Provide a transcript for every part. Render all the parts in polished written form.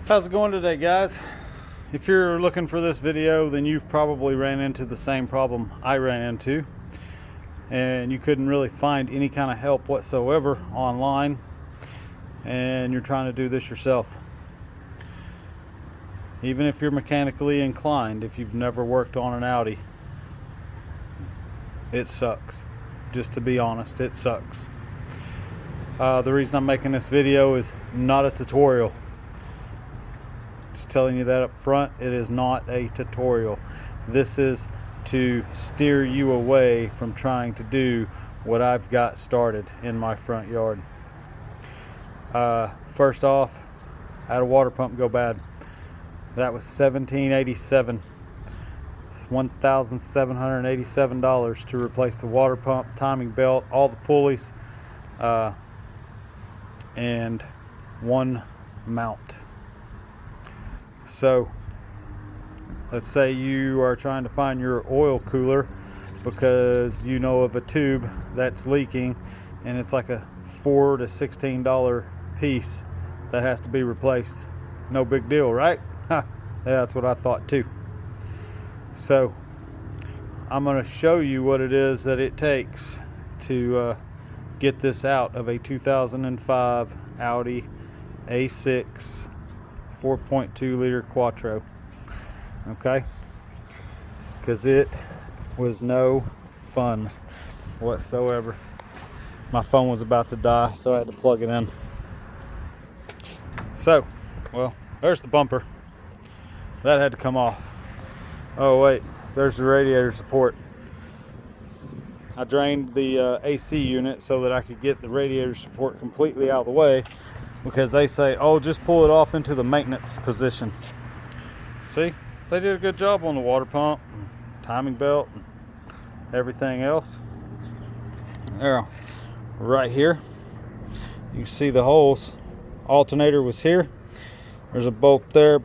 How's it going today, guys? If you're looking for this video, then you've probably ran into the same problem I ran into, and you couldn't really find any kind of help whatsoever online, and you're trying to do this yourself. Even if you're mechanically inclined, if you've never worked on an Audi, it sucks. Just to be honest, it sucks. The reason I'm making this video is not a tutorial. Just telling you that up front, it is not a tutorial. This is to steer you away from trying to do what I've got started in my front yard. First off, I had a water pump go bad. That was $1,787. $1,787 to replace the water pump, timing belt, all the pulleys, and one mount. So let's say you are trying to find your oil cooler because you know of a tube that's leaking, and it's like a $4 to $16 piece that has to be replaced. No big deal, right? Yeah, that's what I thought too. So I'm going to show you what it is that it takes to get this out of a 2005 Audi A6 4.2 liter quattro. Okay, because it was no fun whatsoever. My phone was about to die, so I had to plug it in. So, well, there's the bumper. That had to come off. Oh wait, there's the radiator support. I drained the AC unit so that I could get the radiator support completely out of the way, because they say, oh, just pull it off into the maintenance position. See, they did a good job on the water pump, and timing belt, and everything else. There, right here, you can see the holes. Alternator was here. There's a bolt there,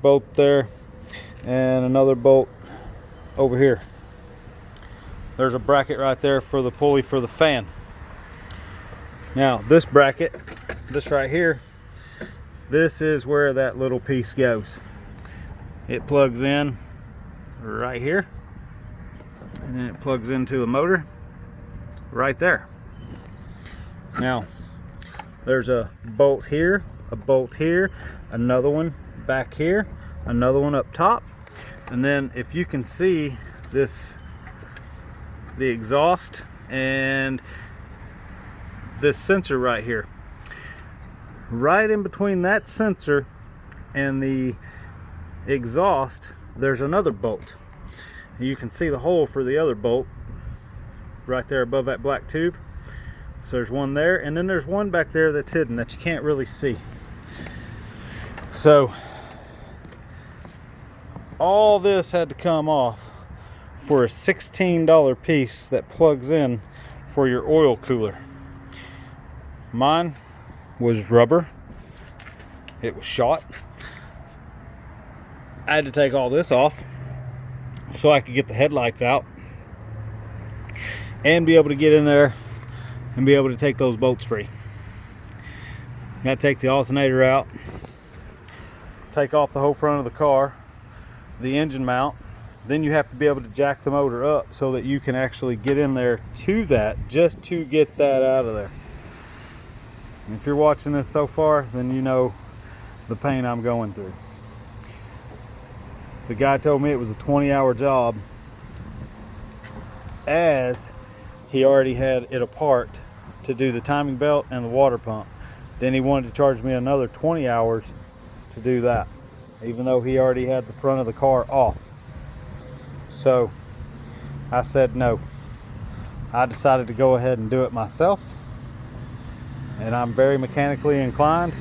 and another bolt over here. There's a bracket right there for the pulley for the fan. Now this bracket, this right here, this is where that little piece goes. It plugs in right here, and then it plugs into the motor right there. Now there's a bolt here, another one back here, another one up top, and then if you can see this, the exhaust and this sensor right here, right in between that sensor and the exhaust, there's another bolt. You can see the hole for the other bolt right there above that black tube. So there's one there, and then there's one back there that's hidden that you can't really see. So all this had to come off for a $16 piece that plugs in for your oil cooler. Mine was rubber. It was shot. I had to take all this off so I could get the headlights out and be able to get in there and be able to take those bolts free. Got to take the alternator out, take off the whole front of the car, the engine mount. Then you have to be able to jack the motor up so that you can actually get in there to that, just to get that out of there. And if you're watching this so far, then you know the pain I'm going through. The guy told me it was a 20-hour job, as he already had it apart to do the timing belt and the water pump. Then he wanted to charge me another 20 hours to do that, even though he already had the front of the car off. So I said no. I decided to go ahead and do it myself. And I'm very mechanically inclined,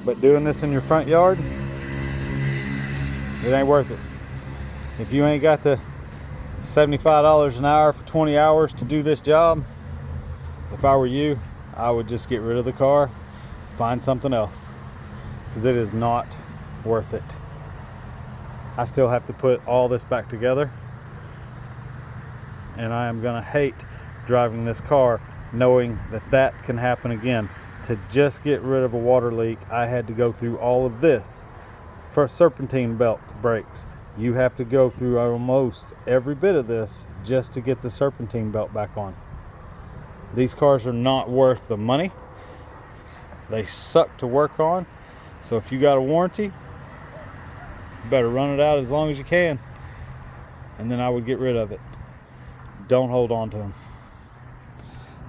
but doing this in your front yard, it ain't worth it. If you ain't got the $75 an hour for 20 hours to do this job, if I were you, I would just get rid of the car, find something else, because it is not worth it. I still have to put all this back together, and I am gonna hate driving this car knowing that that can happen again. To just get rid of a water leak, I had to go through all of this for serpentine belt brakes. You have to go through almost every bit of this just to get the serpentine belt back on. These cars are not worth the money. They suck to work on. So if you got a warranty, you better run it out as long as you can. And then I would get rid of it. Don't hold on to them.